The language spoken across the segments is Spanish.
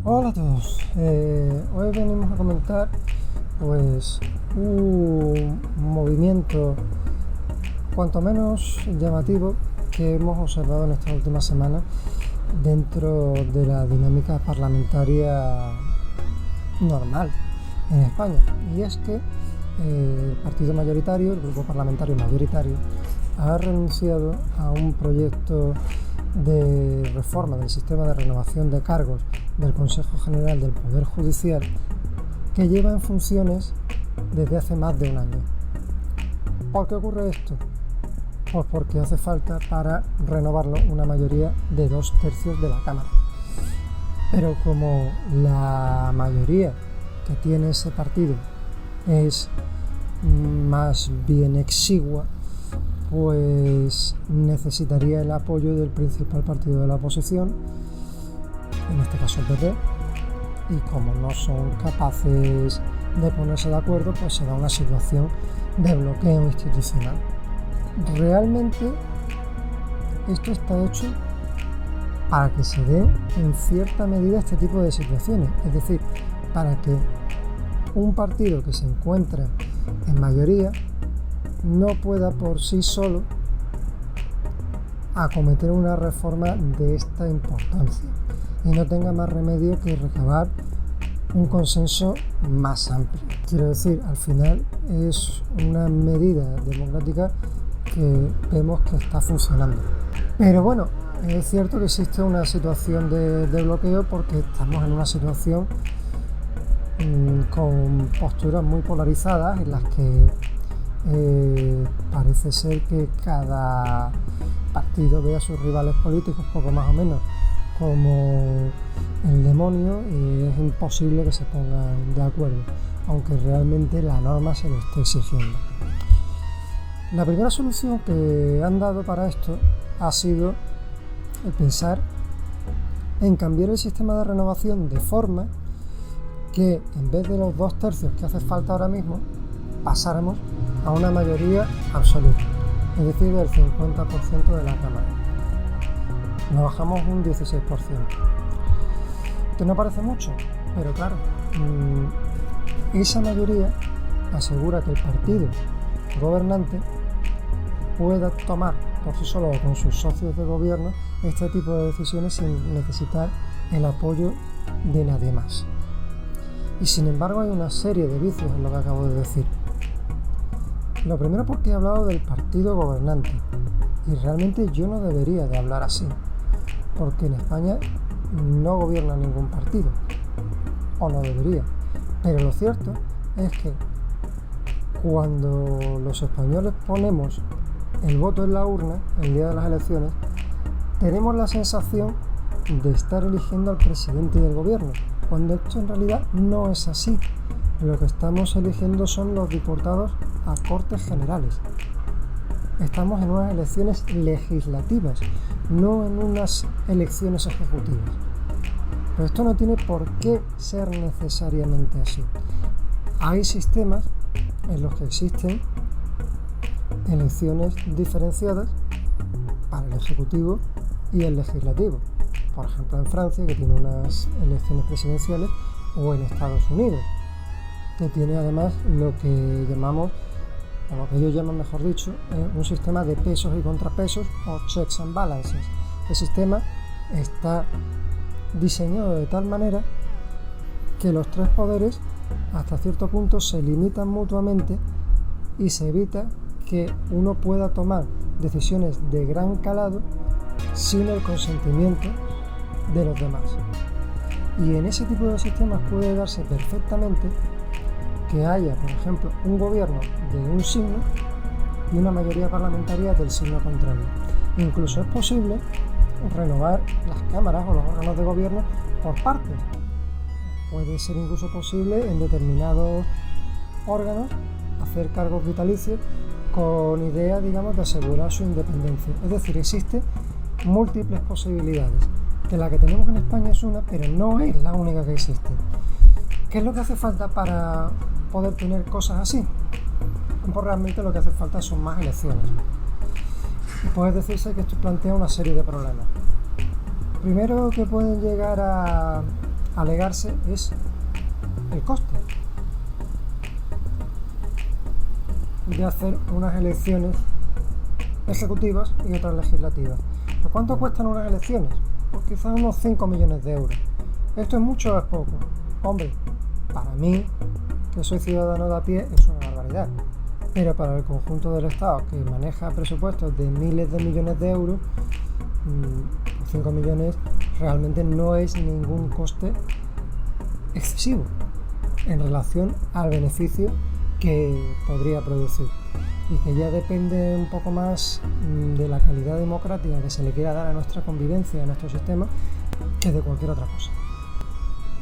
Hola a todos. Hoy venimos a comentar pues un movimiento cuanto menos llamativo que hemos observado en estas últimas semanas dentro de la dinámica parlamentaria normal en España, y es que el partido mayoritario, el grupo parlamentario mayoritario, ha renunciado a un proyecto de reforma del sistema de renovación de cargos del Consejo General del Poder Judicial que lleva en funciones desde hace más de un año. ¿Por qué ocurre esto? Pues porque hace falta para renovarlo una mayoría de 2/3 de la Cámara. Pero como la mayoría que tiene ese partido es más bien exigua, pues necesitaría el apoyo del principal partido de la oposición, en este caso el PP, y como no son capaces de ponerse de acuerdo, pues se da una situación de bloqueo institucional. Realmente esto está hecho para que se dé en cierta medida este tipo de situaciones, es decir, para que un partido que se encuentra en mayoría no pueda por sí solo acometer una reforma de esta importancia y no tenga más remedio que recabar un consenso más amplio. Quiero decir, al final es una medida democrática que vemos que está funcionando. Pero bueno, es cierto que existe una situación de bloqueo porque estamos en una situación con posturas muy polarizadas en las que parece ser que cada partido ve a sus rivales políticos poco más o menos como el demonio, y es imposible que se pongan de acuerdo, aunque realmente la norma se lo esté exigiendo. La primera solución que han dado para esto ha sido el pensar en cambiar el sistema de renovación de forma que en vez de los 2/3 que hace falta ahora mismo, pasáramos a una mayoría absoluta, es decir, del 50% de la Cámara. Nos bajamos un 16%. Que no parece mucho, pero claro, esa mayoría asegura que el partido gobernante pueda tomar por sí solo o con sus socios de gobierno este tipo de decisiones sin necesitar el apoyo de nadie más. Y sin embargo hay una serie de vicios en lo que acabo de decir. Lo primero, porque he hablado del partido gobernante, y realmente yo no debería de hablar así, porque en España no gobierna ningún partido, o no debería. Pero lo cierto es que cuando los españoles ponemos el voto en la urna el día de las elecciones, tenemos la sensación de estar eligiendo al presidente del gobierno, cuando esto en realidad no es así. Lo que estamos eligiendo son los diputados a Cortes Generales. Estamos en unas elecciones legislativas, no en unas elecciones ejecutivas. Pero esto no tiene por qué ser necesariamente así. Hay sistemas en los que existen elecciones diferenciadas para el Ejecutivo y el Legislativo. Por ejemplo, en Francia, que tiene unas elecciones presidenciales, o en Estados Unidos, que tiene además lo que llamamos, o lo que ellos llaman, mejor dicho, un sistema de pesos y contrapesos, o checks and balances. El sistema está diseñado de tal manera que los tres poderes hasta cierto punto se limitan mutuamente y se evita que uno pueda tomar decisiones de gran calado sin el consentimiento de los demás. Y en ese tipo de sistemas puede darse perfectamente que haya, por ejemplo, un gobierno de un signo y una mayoría parlamentaria del signo contrario. Incluso es posible renovar las cámaras o los órganos de gobierno por partes. Puede ser incluso posible en determinados órganos hacer cargos vitalicios con idea, digamos, de asegurar su independencia. Es decir, existen múltiples posibilidades, que la que tenemos en España es una, pero no es la única que existe. ¿Qué es lo que hace falta para poder tener cosas así? Pues realmente lo que hace falta son más elecciones. Y puede decirse que esto plantea una serie de problemas. Primero, que pueden llegar a alegarse es el coste de hacer unas elecciones ejecutivas y otras legislativas. ¿Pero cuánto cuestan unas elecciones? Pues quizás unos 5 millones de euros. ¿Esto es mucho o es poco? Hombre, para mí, que soy ciudadano de a pie, es una barbaridad. Pero para el conjunto del Estado, que maneja presupuestos de miles de millones de euros, 5 millones realmente no es ningún coste excesivo en relación al beneficio que podría producir, y que ya depende un poco más de la calidad democrática que se le quiera dar a nuestra convivencia, a nuestro sistema, que de cualquier otra cosa.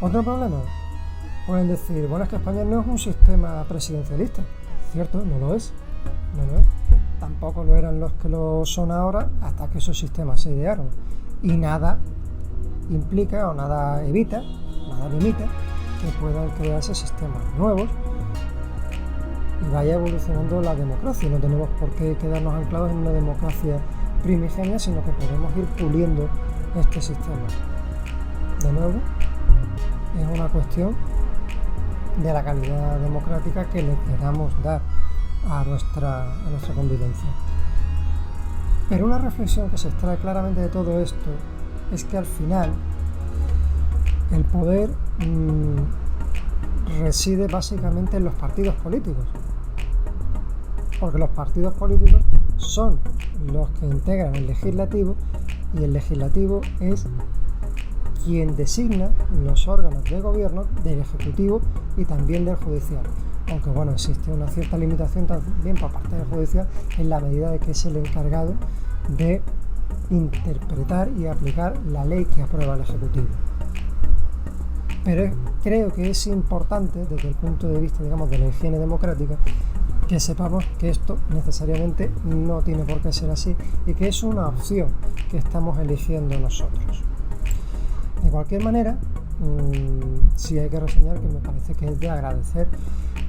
Otro problema, pueden decir, bueno, es que España no es un sistema presidencialista. Cierto, no lo es. Tampoco lo eran los que lo son ahora hasta que esos sistemas se idearon. Y nada implica o nada evita, nada limita que puedan crearse sistemas nuevos y vaya evolucionando la democracia. No tenemos por qué quedarnos anclados en una democracia primigenia, sino que podemos ir puliendo este sistema. De nuevo, es una cuestión de la calidad democrática que le queramos dar a nuestra convivencia. Pero una reflexión que se extrae claramente de todo esto es que al final el poder reside básicamente en los partidos políticos, porque los partidos políticos son los que integran el legislativo, y el legislativo es quien designa los órganos de gobierno del ejecutivo y también del judicial. Aunque bueno, existe una cierta limitación también por parte del judicial en la medida de que es el encargado de interpretar y aplicar la ley que aprueba el ejecutivo. Pero creo que es importante desde el punto de vista, digamos, de la higiene democrática, que sepamos que esto necesariamente no tiene por qué ser así y que es una opción que estamos eligiendo nosotros. De cualquier manera, sí hay que reseñar que me parece que es de agradecer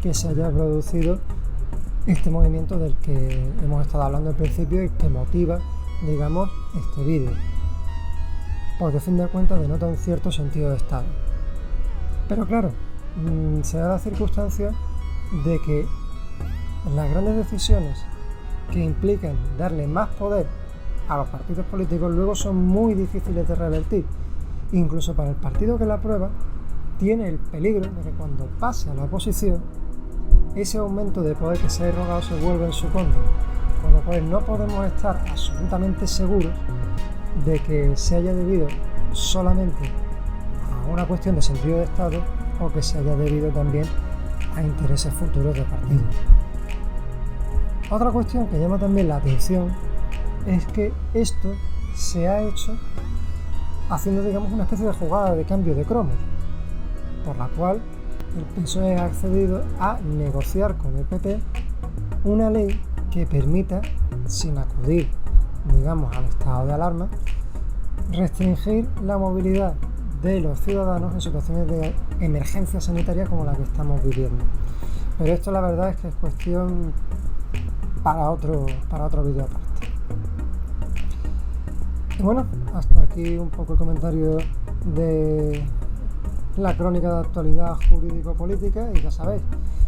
que se haya producido este movimiento del que hemos estado hablando al principio y que motiva, digamos, este vídeo, porque a fin de cuentas denota un cierto sentido de Estado. Pero claro, se da la circunstancia de que las grandes decisiones que implican darle más poder a los partidos políticos luego son muy difíciles de revertir. Incluso para el partido que la aprueba, tiene el peligro de que cuando pase a la oposición, ese aumento de poder que se ha erogado se vuelva en su contra. Con lo cual no podemos estar absolutamente seguros de que se haya debido solamente a una cuestión de sentido de Estado o que se haya debido también a intereses futuros de partido. Otra cuestión que llama también la atención es que esto se ha hecho haciendo, digamos, una especie de jugada de cambio de cromos, por la cual el PSOE ha accedido a negociar con el PP una ley que permita, sin acudir, digamos, al estado de alarma, restringir la movilidad de los ciudadanos en situaciones de emergencia sanitaria como la que estamos viviendo. Pero esto la verdad es que es cuestión para otro vídeo aparte. Y bueno, hasta aquí un poco el comentario de la crónica de actualidad jurídico-política, y ya sabéis,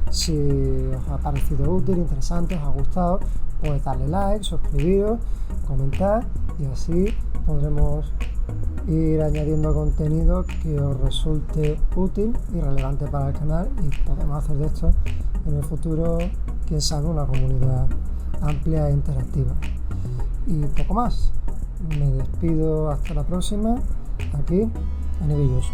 si os ha parecido útil, interesante, os ha gustado, pues darle like, suscribiros, comentar, y así podremos ir añadiendo contenido que os resulte útil y relevante para el canal, y podemos hacer de esto en el futuro, quién sabe, una comunidad amplia e interactiva. Y poco más. Me despido hasta la próxima, aquí en Evillos.